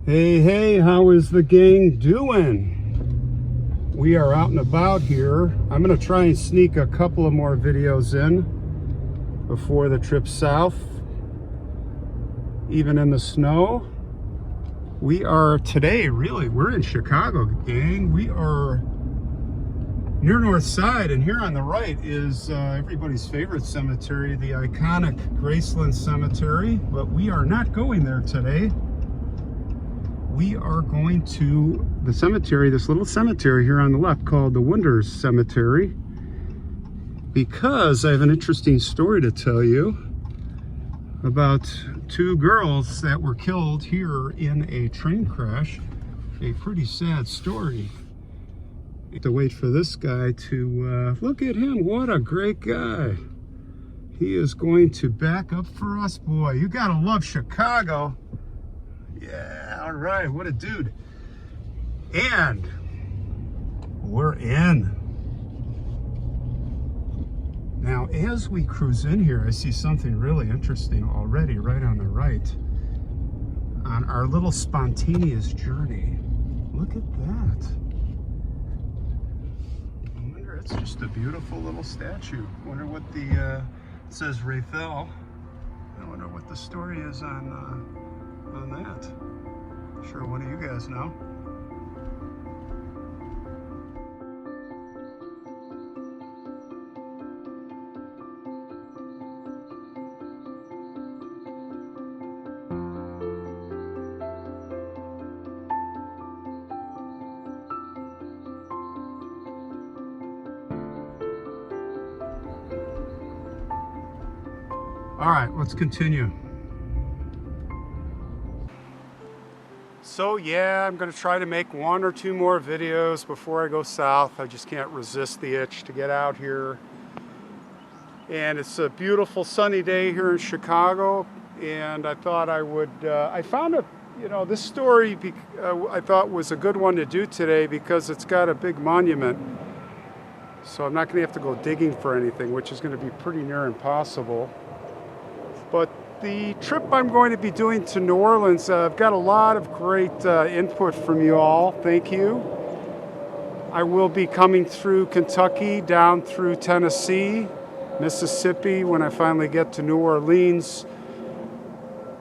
Hey, how is the gang doing? We are out and about here. I'm going to try and sneak a couple of more videos in before the trip south, even in the snow. We are today, we're in Chicago, gang. We are near North Side, and here on the right is everybody's favorite cemetery, the iconic Graceland Cemetery, but we are not going there today. We are going to the cemetery, this little cemetery here on the left called the Wunder Cemetery, because I have an interesting story to tell you about two girls that were killed here in a train crash. A pretty sad story. I have to wait for this guy to, look at him, what a great guy. He is going to back up for us. Boy, you gotta love Chicago. Yeah, all right, what a dude. And we're in. Now, as we cruise in here, I see something really interesting already right on the right. On our little spontaneous journey. Look at that. I wonder, it's just a beautiful little statue. I wonder what the, it says Raphael. I wonder what the story is on that. Sure, one of you guys know. All right, let's continue. So yeah, I'm going to try to make one or two more videos before I go south. I just can't resist the itch to get out here. And it's a beautiful sunny day here in Chicago, and I thought I would, I found this story I thought was a good one to do today because it's got a big monument. So I'm not going to have to go digging for anything, which is going to be pretty near impossible. But the trip I'm going to be doing to New Orleans, I've got a lot of great input from you all. Thank you. I will be coming through Kentucky, down through Tennessee, Mississippi when I finally get to New Orleans.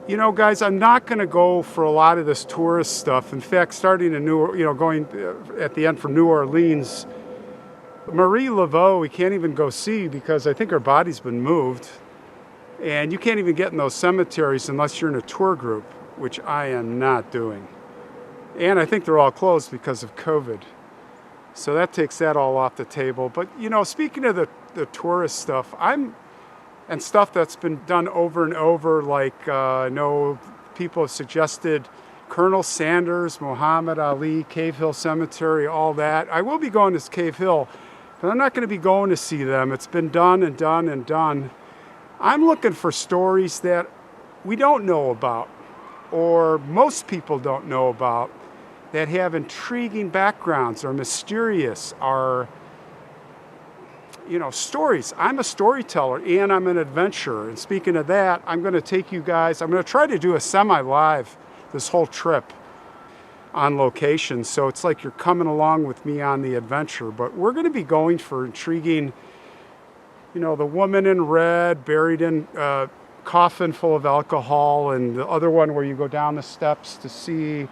You know, guys, I'm not going to go for a lot of this tourist stuff. In fact, starting in going at the end from New Orleans, Marie Laveau, we can't even go see because I think her body's been moved. And you can't even get in those cemeteries unless you're in a tour group, which I am not doing. And I think they're all closed because of COVID. So that takes that all off the table. But, speaking of the tourist stuff, and stuff that's been done over and over, like I know people have suggested Colonel Sanders, Muhammad Ali, Cave Hill Cemetery, all that. I will be going to Cave Hill, but I'm not going to be going to see them. It's been done and done and done. I'm looking for stories that we don't know about, or most people don't know about, that have intriguing backgrounds, or mysterious, or, stories. I'm a storyteller, and I'm an adventurer. And speaking of that, I'm going to take you guys, I'm going to try to do a semi-live this whole trip on location. So it's like you're coming along with me on the adventure. But we're going to be going for intriguing, the woman in red buried in a coffin full of alcohol, and the other one where you go down the steps to see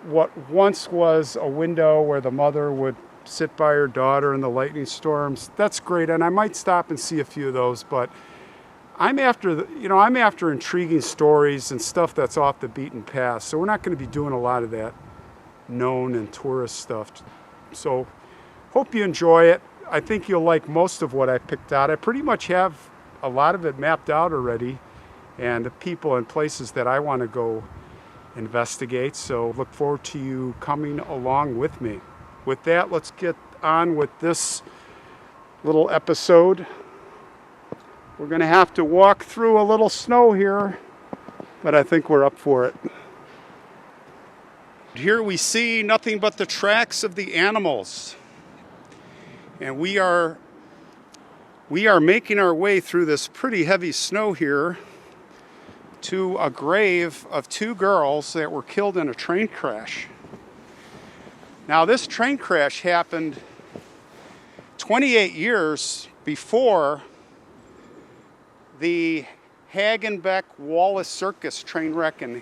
what once was a window where the mother would sit by her daughter in the lightning storms. That's great, and I might stop and see a few of those, but I'm after intriguing stories and stuff that's off the beaten path. So we're not going to be doing a lot of that known and tourist stuff. So hope you enjoy it. I think you'll like most of what I picked out. I pretty much have a lot of it mapped out already, and the people and places that I want to go investigate. So look forward to you coming along with me. With that, let's get on with this little episode. We're going to have to walk through a little snow here, but I think we're up for it. Here we see nothing but the tracks of the animals. And we are making our way through this pretty heavy snow here to a grave of 2 girls that were killed in a train crash. Now, this train crash happened 28 years before the Hagenbeck-Wallace Circus train wreck in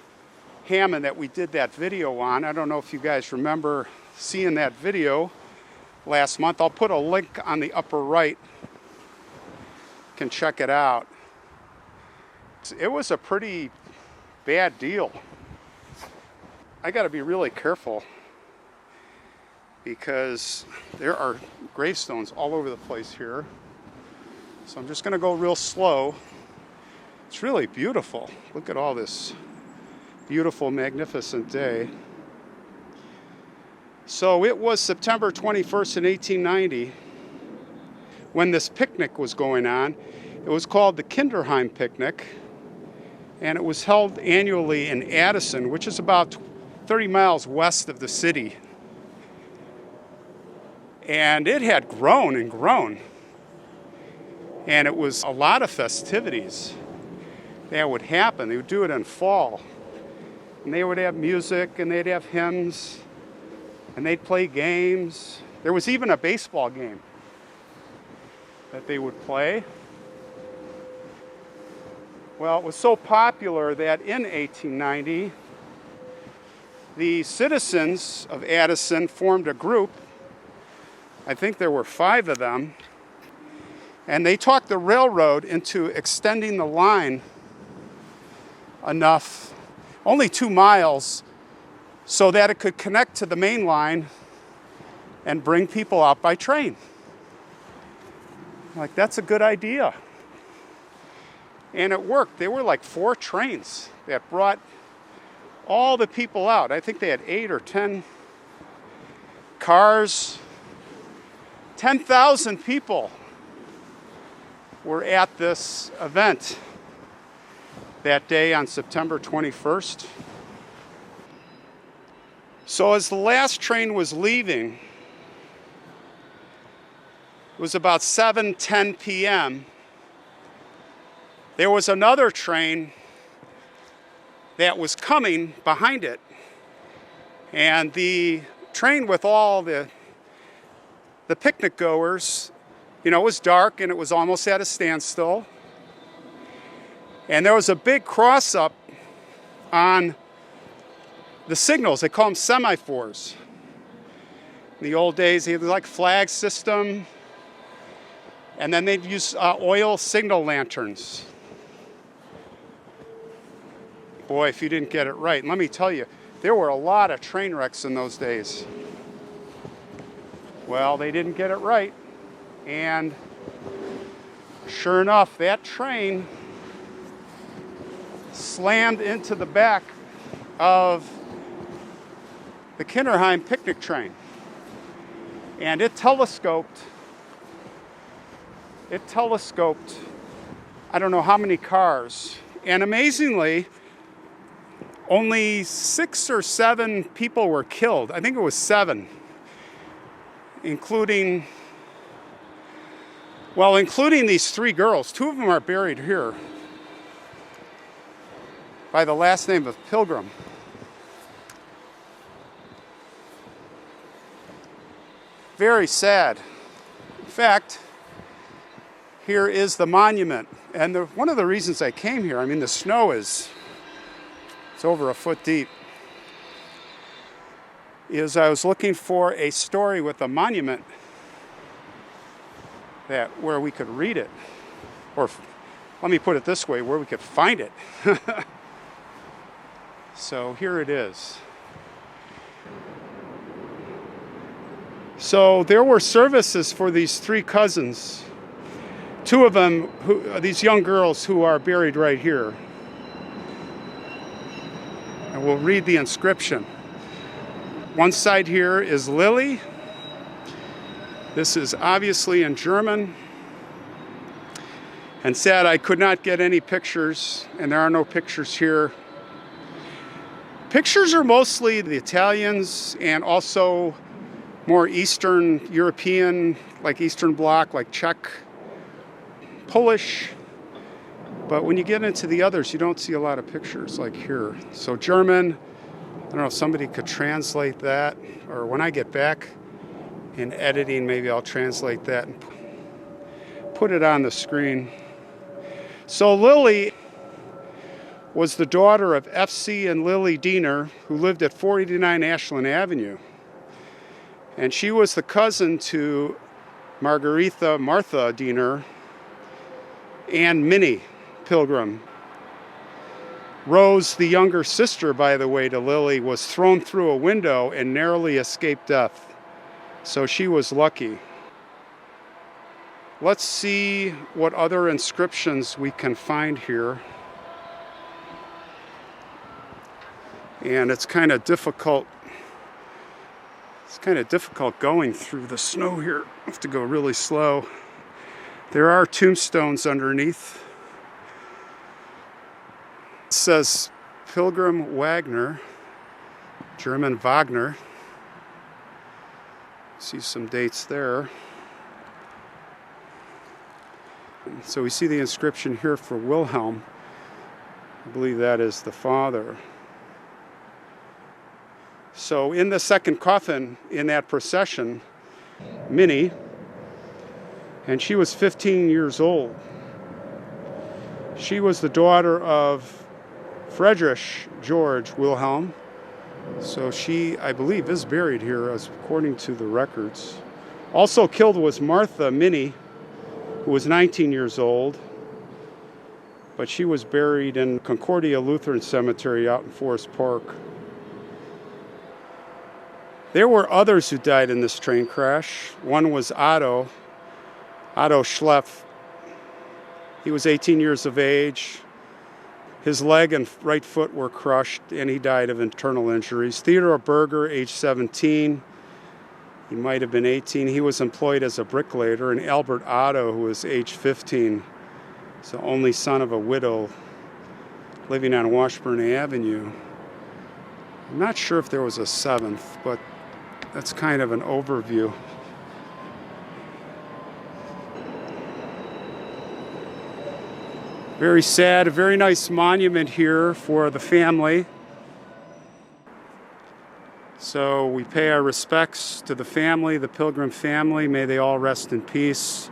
Hammond that we did that video on. I don't know if you guys remember seeing that video last month. I'll put a link on the upper right. You can check it out. It was a pretty bad deal. I got to be really careful because there are gravestones all over the place here. So I'm just going to go real slow. It's really beautiful. Look at all this beautiful, magnificent day. So it was September 21st in 1890 when this picnic was going on. It was called the KINDERHEIM picnic, and it was held annually in Addison, which is about 30 miles west of the city. And it had grown and grown. And it was a lot of festivities that would happen. They would do it in fall. And they would have music, and they'd have hymns, and they'd play games. There was even a baseball game that they would play. Well, it was so popular that in 1890, the citizens of Addison formed a group. I think there were 5 of them. And they talked the railroad into extending the line enough, only 2 miles, so that it could connect to the main line and bring people out by train. Like, that's a good idea. And it worked. There were like 4 trains that brought all the people out. I think they had 8 or 10 cars. 10,000 people were at this event that day on September 21st. So as the last train was leaving, it was about 7:10 p.m. There was another train that was coming behind it. And the train with all the picnic goers, you know, it was dark and it was almost at a standstill. And there was a big cross up on the signals. They call them semaphores. In the old days, they had like flag system. And then they'd use oil signal lanterns. Boy, if you didn't get it right. And let me tell you, there were a lot of train wrecks in those days. Well, they didn't get it right. And sure enough, that train slammed into the back of the KINDERHEIM picnic train. And it telescoped, I don't know how many cars. And amazingly, only 6 or 7 people were killed. I think it was 7, including these 3 girls. 2 of them are buried here by the last name of Pilgrim. Very sad. In fact, here is the monument. And one of the reasons I came here, I mean, the snow it's over a foot deep, is I was looking for a story with a monument where we could read it. Or let me put it this way, where we could find it. So here it is. So there were services for these 3 cousins. 2 of them, these young girls who are buried right here. And we'll read the inscription. One side here is Lily. This is obviously in German. And sad, I could not get any pictures, and there are no pictures here. Pictures are mostly the Italians and also more Eastern European, like Eastern Bloc, like Czech, Polish, But when you get into the others, you don't see a lot of pictures like here. So German, I don't know if somebody could translate that, or when I get back in editing, maybe I'll translate that and put it on the screen. So Lily was the daughter of F.C. and Lily Diener, who lived at 489 Ashland Avenue. And she was the cousin to Martha Diener and Minnie Pilgrim. Rose, the younger sister, by the way, to Lily, was thrown through a window and narrowly escaped death. So she was lucky. Let's see what other inscriptions we can find here. And it's kind of difficult. It's kind of difficult going through the snow here. I have to go really slow. There are tombstones underneath. It says Pilgrim Wagner, German Wagner. See some dates there. So we see the inscription here for Wilhelm. I believe that is the father. So in the second coffin in that procession, Minnie, and she was 15 years old. She was the daughter of Friedrich George Wilhelm. So she, I believe, is buried here according to the records. Also killed was Martha Minnie, who was 19 years old, but she was buried in Concordia Lutheran Cemetery out in Forest Park. There were others who died in this train crash. One was Otto Schleff. He was 18 years of age. His leg and right foot were crushed, and he died of internal injuries. Theodore Berger, age 17. He might have been 18. He was employed as a bricklayer. And Albert Otto, who was age 15, is the only son of a widow living on Washburn Avenue. I'm not sure if there was a seventh, but that's kind of an overview. Very sad, a very nice monument here for the family. So we pay our respects to the family, the Pilgrim family. May they all rest in peace.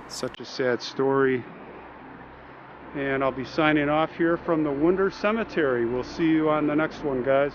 Such a sad story. And I'll be signing off here from the Wunder Cemetery. We'll see you on the next one, guys.